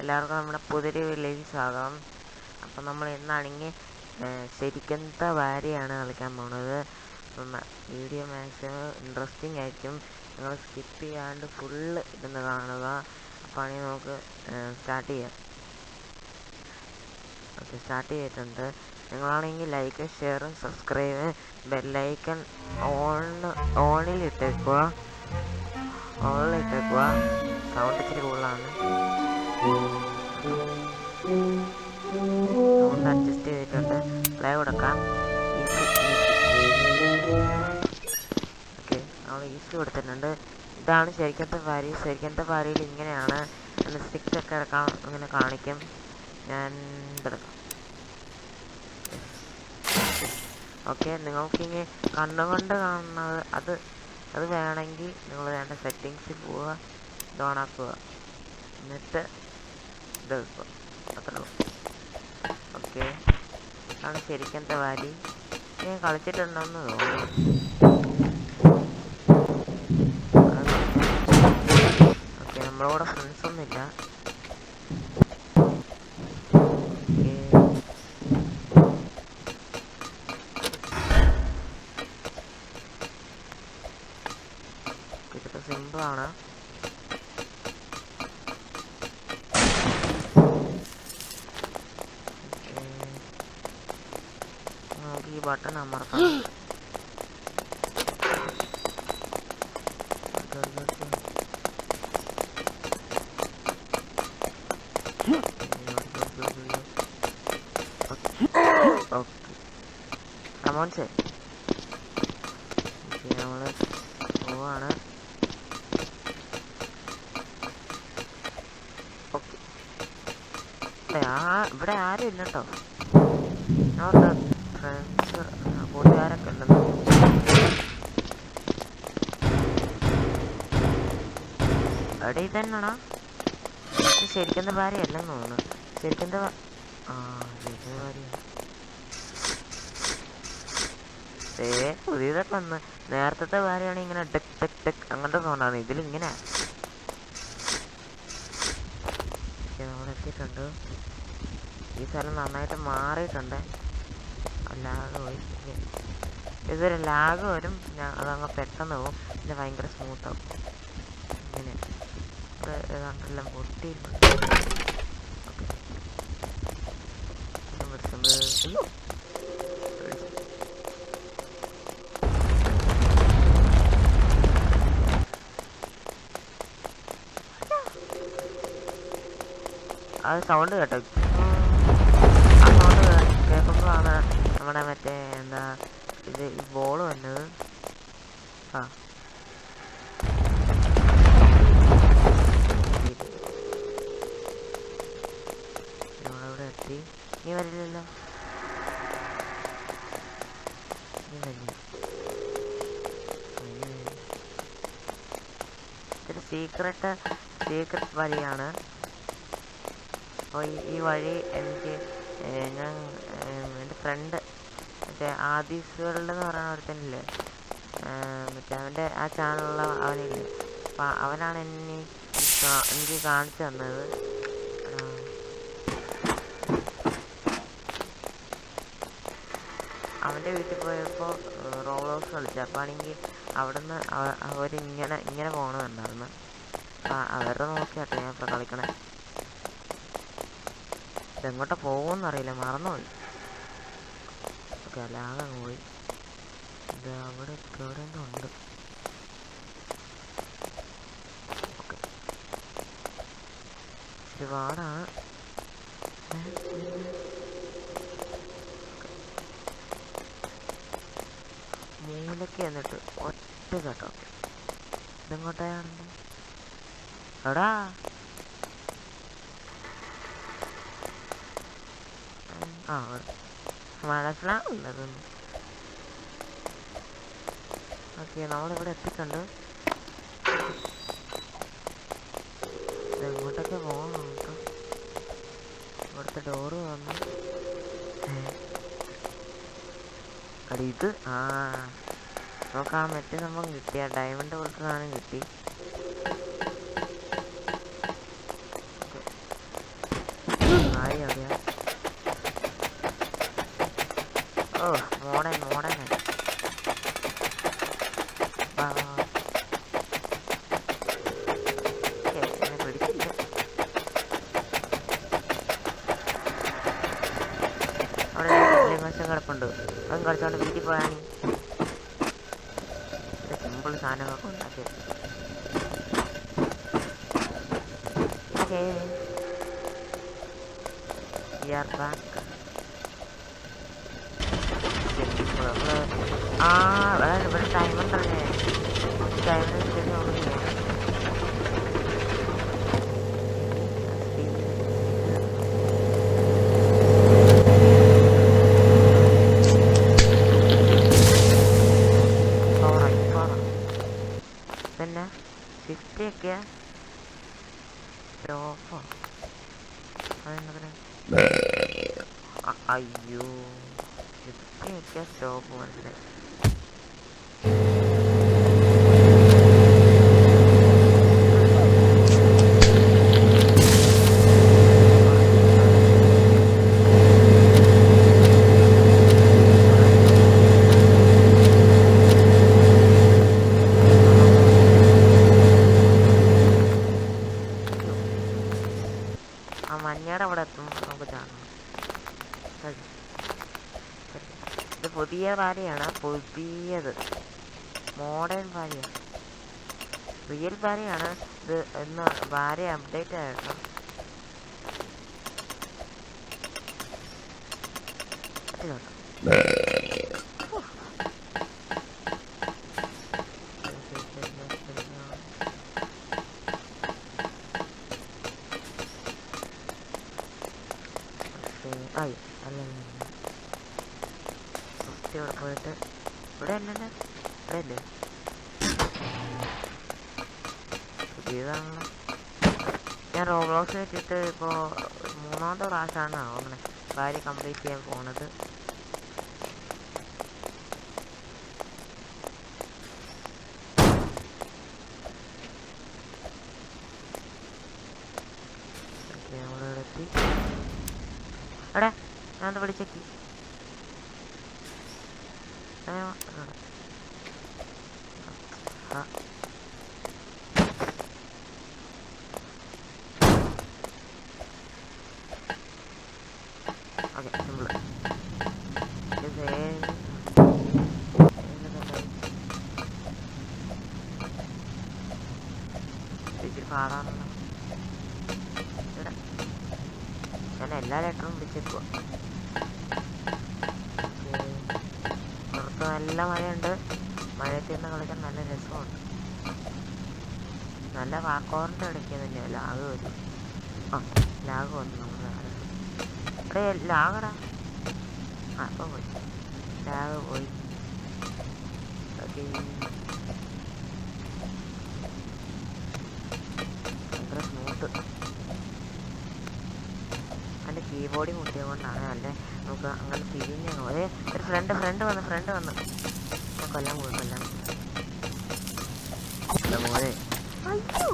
എല്ലാവർക്കും നമ്മുടെ പുതിയൊരു വീഡിയോയിലേക്ക് സ്വാഗതം. അപ്പം നമ്മൾ ഇന്നാണെങ്കിൽ ശരിക്കത്തെ വാരിയാണ് കളിക്കാൻ പോകുന്നത്. വീഡിയോ മാക്സിമം ഇൻട്രസ്റ്റിംഗ് ആയിരിക്കും, നിങ്ങൾ സ്കിപ്പ് ചെയ്യാണ്ട് ഫുള്ള് ഇരുന്ന് കാണുക. അപ്പോൾ ആണെങ്കിൽ നമുക്ക് സ്റ്റാർട്ട് ചെയ്യാം. ഓക്കെ, സ്റ്റാർട്ട് ചെയ്തിട്ടുണ്ട്. നിങ്ങളാണെങ്കിൽ ലൈക്ക്, ഷെയർ, സബ്സ്ക്രൈബ്, ബെല്ലൈക്കൺ ഓണിലിട്ടേക്കുക. സൗണ്ട് ഇച്ചിരി കൂടുതലാണ്. സൗണ്ട് അഡ്ജസ്റ്റ് ചെയ്തിട്ടുണ്ട്. പ്ലേ കൊടുക്കാം. ഓക്കെ, നമ്മൾ ഈസി കൊടുത്തിട്ടുണ്ട്. ഇതാണ് ശരിക്കത്തെ വാരി. ശരിക്കത്തെ വാരിയിൽ ഇങ്ങനെയാണ് സ്റ്റിക്കൊക്കെ ഇങ്ങനെ കാണിക്കും. ഞാൻ ഇതെടുക്കാം. ഓക്കെ, നിങ്ങൾക്കിങ്ങനെ കണ്ണുകൊണ്ട് കാണുന്നത് അത് വേണമെങ്കിൽ നിങ്ങൾ വേണ്ട സെറ്റിങ്സിൽ പോവുക, ഇത് ഓണാക്കുക, എന്നിട്ട് ഇത് വെക്കുക. അത്രേ ഉള്ളൂ. ഓക്കെ, അതാണ് ശരിക്കത്തെ വാരി. ഞാൻ കളിച്ചിട്ടുണ്ടെന്ന് തോന്നുന്നു. ഓക്കെ, നമ്മളെ കൂടെ ഫ്രണ്ട്സൊന്നുമില്ല. ഇതൊക്കെ സിമ്പിളാണ്. നമുക്ക് ഈ ബട്ടൺ അമർത്താം. ഓക്കെ, കമോൺസ്. നമ്മള് പോവാണ്. ഓക്കെ, ഇവിടെ ആരും ഇല്ല കേട്ടോ. ഫ്രണ്ട്സ് കൂട്ടുകാരൊക്കെ ഉണ്ടെന്ന്. അവിടെ ഇതന്നെയാണോ? ശരിക്കും ഭാര്യയല്ലെന്ന് തോന്നുന്നു. ശരിക്കും പുതിയതൊക്കെ വന്ന്. നേരത്തെ ഭാര്യയാണെങ്കിൽ ഇങ്ങനെ ടെക് ടെക് ടെക് അങ്ങനത്തെ സൗണ്ടാണ്. ഇതിലിങ്ങനെ. നമ്മളെത്തിയിട്ടുണ്ട്. ഈ സ്ഥലം നന്നായിട്ട് മാറിയിട്ടുണ്ട്. ലാഗ് പോയി. ഇതൊരു ലാഗ് വരും, അതങ്ങ് പെട്ടെന്ന് പോകും, പിന്നെ ഭയങ്കര സ്മൂത്താവും. ഇങ്ങനെ ഏതാണ്ടെല്ലാം പൊട്ടിയിട്ടുണ്ട്. അത് സൗണ്ട് കേട്ടോ. ആ സൗണ്ട് കേൾക്കുമ്പോഴാണ് നമ്മുടെ മറ്റേ എന്താ ഇത് ഈ ബോൾ വന്നത്. നമ്മളിവിടെ എത്തി. നീ വരില്ലല്ലോ. ഇതൊരു സീക്രട്ട് വഴിയാണ്. അപ്പോൾ ഈ വഴി എനിക്ക് ഞാൻ എൻ്റെ ഫ്രണ്ട് മറ്റേ ആദീസ് വേൾഡ് എന്ന് പറയുന്ന ഒരുത്തനില്ലേ, മറ്റേ അവൻ്റെ ആ ചാനലുള്ള അവനില്ലേ, അപ്പം അവനാണ് എനിക്ക് കാണിച്ചു തന്നത്. അവൻ്റെ വീട്ടിൽ പോയപ്പോൾ റോബ്ലോക്സ് കളിച്ചു. അപ്പോൾ ആണെങ്കിൽ അവിടെ നിന്ന് അവരിങ്ങനെ പോകണമെന്നുണ്ടായിരുന്നു. അപ്പം അവരുടെ നോക്കിയാട്ടോ ഞാൻ ഇപ്പോൾ കളിക്കണേ. ഇതെങ്ങോട്ടാ പോകുമെന്നറിയില്ല, മറന്നുപോയി. ഓക്കെ, ലാഗ് അങ്ങ് പോയി. ഇത് അവിടെ എന്തോ ഉണ്ട്. ഓക്കെ, ഒരുപാടാണ്. മൂലയ്ക്ക് എന്നിട്ട് ഒറ്റ കേട്ടോ. ഇതെങ്ങോട്ടാണ്? എവിടാ? മനസ്സിലാവുന്നതൊന്നും. ഓക്കെ, നമ്മളിവിടെ എത്തിയിട്ടുണ്ട്. ഇതെങ്ങോട്ടൊക്കെ പോകണം കേട്ടോ. ഇവിടുത്തെ ഡോറ് വന്നു. ഇത് നമുക്ക് ആ മറ്റേ സംഭവം കിട്ടിയ ഡയമണ്ട് പോലത്തെ സാധനം കിട്ടി. ഓ മോഡേൺ മോഡേൺ എന്നെ പിടിച്ചില്ല. അവിടെ വശം കിടപ്പുണ്ട്, അതും കളിച്ചോണ്ട് വീട്ടിൽ പോയാണി സിമ്പിൾ സാധനങ്ങളൊക്കെ ഉണ്ടാക്കിയത്. Okay we are back. ഇവിടെ ടൈം ഉണ്ടല്ലേ, ടൈമിന് ശരി നോക്കില്ല. പിന്നെ 50 ഒക്കെ ഓഫോ അതെന്താ? അയ്യോ 50 ഒക്കെ സ്റ്റോപ്പ് മനസ്സിലായി. ആ മഞ്ഞയുടെ അവിടെ എത്തും നമുക്ക് കാണാം. ഇത് പുതിയ ഭാര്യയാണ്, പുതിയത് മോഡേൺ ഭാര്യയാണ്, റിയൽ ഭാര്യയാണ് ഇത്. എന്ന് ഭാര്യ അപ്ഡേറ്റ് ആയിരുന്നു. ആയി അല്ല ഇവിടെ പോയിട്ട് ഇവിടെ അല്ലല്ലേ, ഇവിടെ അല്ലേ പുതിയതാണല്ലോ. ഞാൻ റോബ്ലോക്സ് വെച്ചിട്ട് ഇപ്പോൾ 3ാമത്തെ പ്രാവശ്യമാണ് അങ്ങനെ ഭാര്യ കംപ്ലീറ്റ് ചെയ്യാൻ പോണത്. നമ്മളിവിടെ എത്തി. എടാ ഞാൻ വിളിച്ചേക്കി ഓക്കെ സിമ്പിള്. ഇച്ചിരി പാടാണല്ലോ. ഇവിടെ ഞാൻ എല്ലാ ലെറ്ററും വിളിച്ചേക്കുക. പുറത്ത് നല്ല മഴയുണ്ട്, മഴയത്ത് നിന്ന് കളിക്കാൻ നല്ല രസമുണ്ട്. നല്ല വാക്കോറിൻ്റെ ഇടയ്ക്ക് തന്നെ ലാഗ് വരും. ആ ലാഗ് വന്നു നമ്മൾ ഇവിടെ ലാഗടാ. ആ ഇപ്പോൾ പോയി, ലാഗ് പോയി. ഓക്കെ ഭയങ്കര സ്മൂത്ത്. എൻ്റെ കീബോർഡിൽ മുട്ടിയത് കൊണ്ടാണ്. അല്ലേ നമുക്ക് അങ്ങനെ തിരിഞ്ഞു അതേ. ഒരു ഫ്രണ്ട് വന്ന് ഞാൻ കൊല്ലാൻ മോനെ. അയ്യോ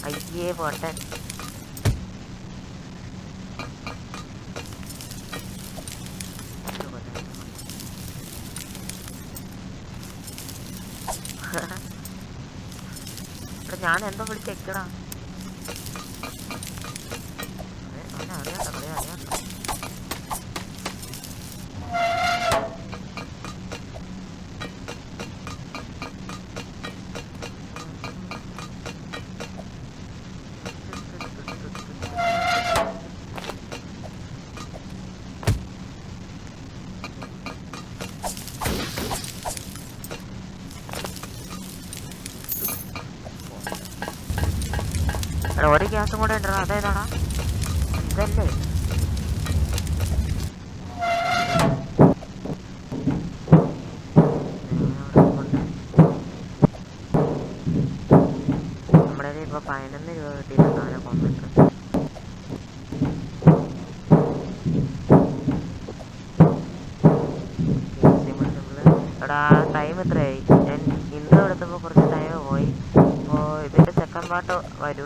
അയ്യേ പോട്ടെ. ഞാൻ എന്തോ വിളിച്ചേക്കടാ. അറിയാട്ടോ അറിയാട്ടോ. ഒരു ഗ്യാസും കൂടെ ഉണ്ടോ? അതേതാടാ? ഇതല്ലേ നമ്മുടെ ഇപ്പൊ 11 രൂപ കിട്ടിയിട്ടുണ്ട് അവനെ കൊന്നിട്ട്. എടാ ടൈം എത്രയായി? ഞാൻ ഇന്ന് എടുത്തപ്പോൾ കുറച്ച് ടൈം പോയി. അപ്പോൾ ഇതിൻ്റെ സെക്കൻഡ് പാർട്ട് വരും.